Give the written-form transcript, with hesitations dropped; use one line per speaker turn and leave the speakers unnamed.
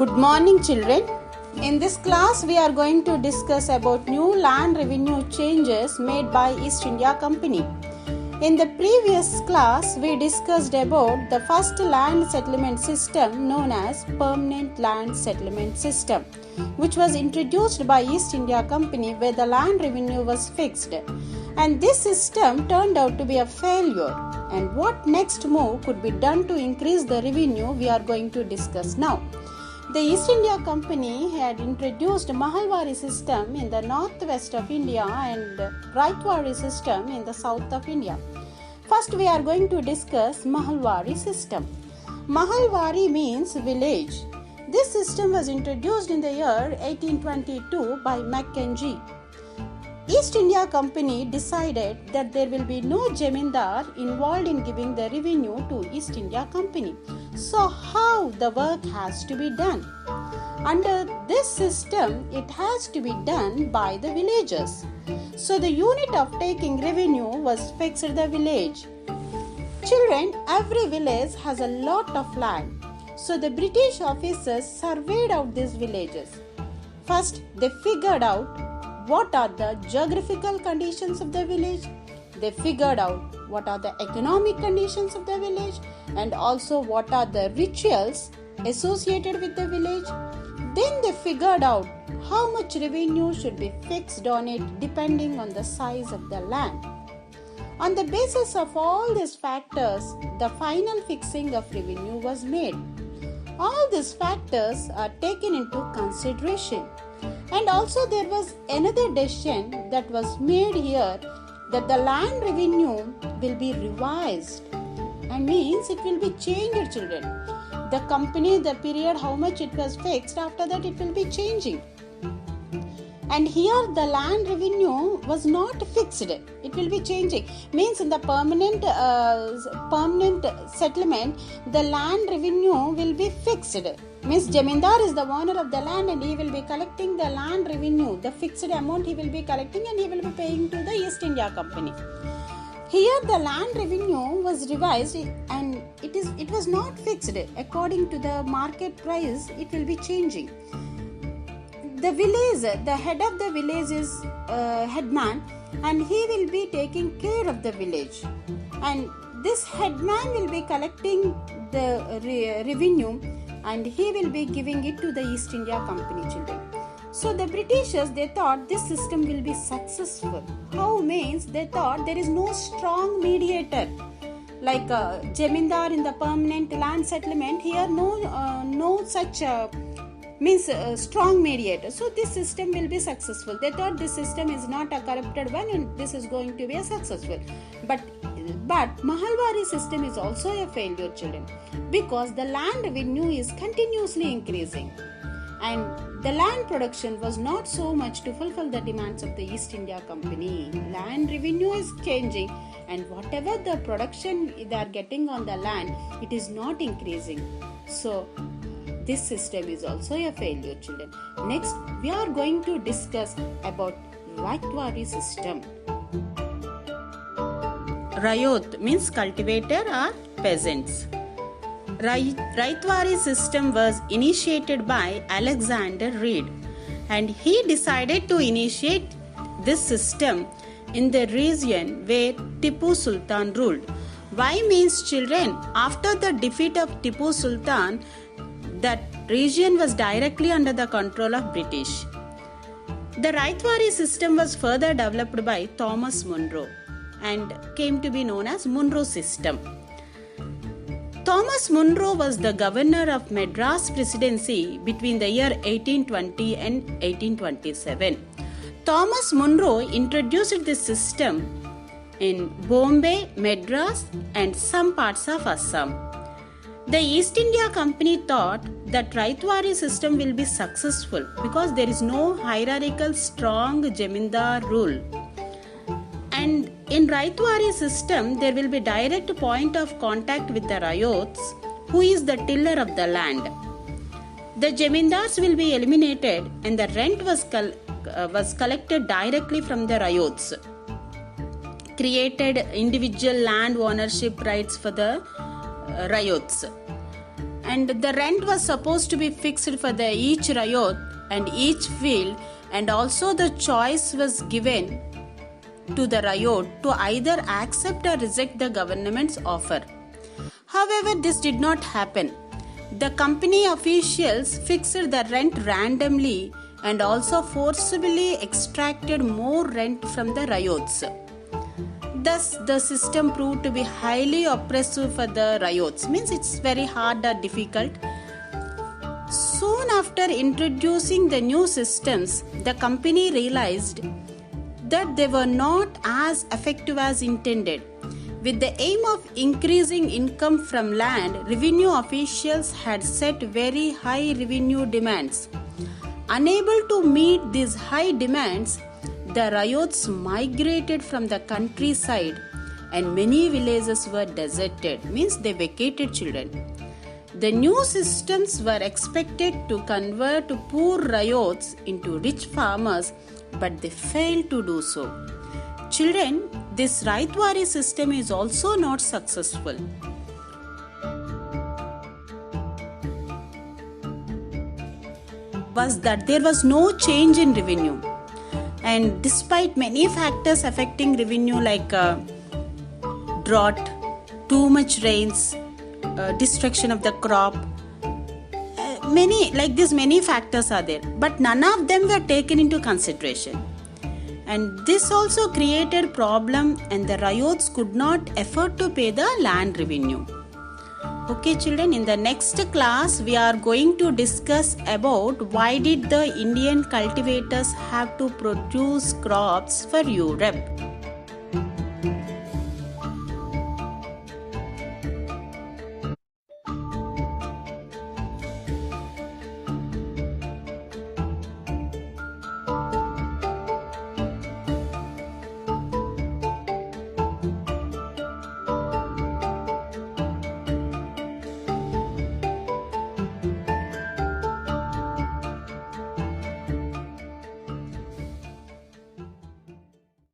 Good morning, children. In this class, we are going to discuss about new land revenue changes made by East India Company. In the previous class, we discussed about the first land settlement system known as Permanent Land Settlement System, which was introduced by East India Company where the land revenue was fixed. And this system turned out to be a failure. And what next move could be done to increase the revenue we are going to discuss now. The East India Company had introduced Mahalwari system in the northwest of India and Raitwari system in the south of India. First, we are going to discuss Mahalwari system. Mahalwari means village. This system was introduced in the year 1822 by Mackenzie. East India Company decided that there will be no Jamindar involved in giving the revenue to East India Company. So how the work has to be done? Under this system, it has to be done by the villagers. So the unit of taking revenue was fixed at the village. Children, every village has a lot of land. So the British officers surveyed out these villages. First, they figured out what are the geographical conditions of the village. They figured out what are the economic conditions of the village and also what are the rituals associated with the village. Then they figured out how much revenue should be fixed on it depending on the size of the land. On the basis of all these factors, the final fixing of revenue was made. All these factors are taken into consideration. And also there was another decision that was made here that the land revenue will be revised and means it will be changed, children. The company, the period, how much it was fixed, after that it will be changing. And here the land revenue was not fixed. It will be changing. Means in the permanent settlement, the land revenue will be fixed. Means Jamindar is the owner of the land and he will be collecting the land revenue. The fixed amount he will be collecting and he will be paying to the East India Company. Here the land revenue was revised and it was not fixed. According to the market price, it will be changing. The village, the head of the village is headman and he will be taking care of the village. And this headman will be collecting the revenue and he will be giving it to the East India Company, children. So the Britishers, they thought this system will be successful. How means they thought there is no strong mediator. Like Jamindar in the permanent land settlement, here no such means strong mediator. So this system will be successful. They thought this system is not a corrupted one and this is going to be a successful. But Mahalwari system is also a failure, children, because the land revenue is continuously increasing and the land production was not so much to fulfill the demands of the East India Company. Land revenue is changing and whatever the production they are getting on the land, it is not increasing. So this system is also a failure, children. Next, we are going to discuss about Raitwari system. Rayot means cultivator or peasants. Raitwari system was initiated by Alexander Reed and he decided to initiate this system in the region where Tipu Sultan ruled. Why means, children, after the defeat of Tipu Sultan, that region was directly under the control of British. The Raitwari system was further developed by Thomas Munro and came to be known as Munro system. Thomas Munro was the governor of Madras Presidency between the year 1820 and 1827. Thomas Munro introduced this system in Bombay, Madras and some parts of Assam. The East India Company thought that Raitwari system will be successful because there is no hierarchical strong Jamindar rule. And in Raitwari system, there will be direct point of contact with the Rayots, who is the tiller of the land. The Jamindars will be eliminated and the rent was collected directly from the Rayots. Created individual land ownership rights for the Rayots. and the rent was supposed to be fixed for each rayot and each field, and also the choice was given to the rayot to either accept or reject the government's offer. However, this did not happen. The company officials fixed the rent randomly and also forcibly extracted more rent from the rayots. Thus, the system proved to be highly oppressive for the rayots. Means it's very hard or difficult. Soon after introducing the new systems, the company realized that they were not as effective as intended. With the aim of increasing income from land, revenue officials had set very high revenue demands. Unable to meet these high demands, the rayots migrated from the countryside and many villages were deserted, means they vacated children. The new systems were expected to convert poor rayots into rich farmers, but they failed to do so. Children, this Raitwari system is also not successful. Was that there was no change in revenue, and despite many factors affecting revenue like drought, too much rains, destruction of the crop, many factors are there, but none of them were taken into consideration, and this also created problem, and the rayots could not afford to pay the land revenue. Okay children, in the next class we are going to discuss about why did the Indian cultivators have to produce crops for Europe.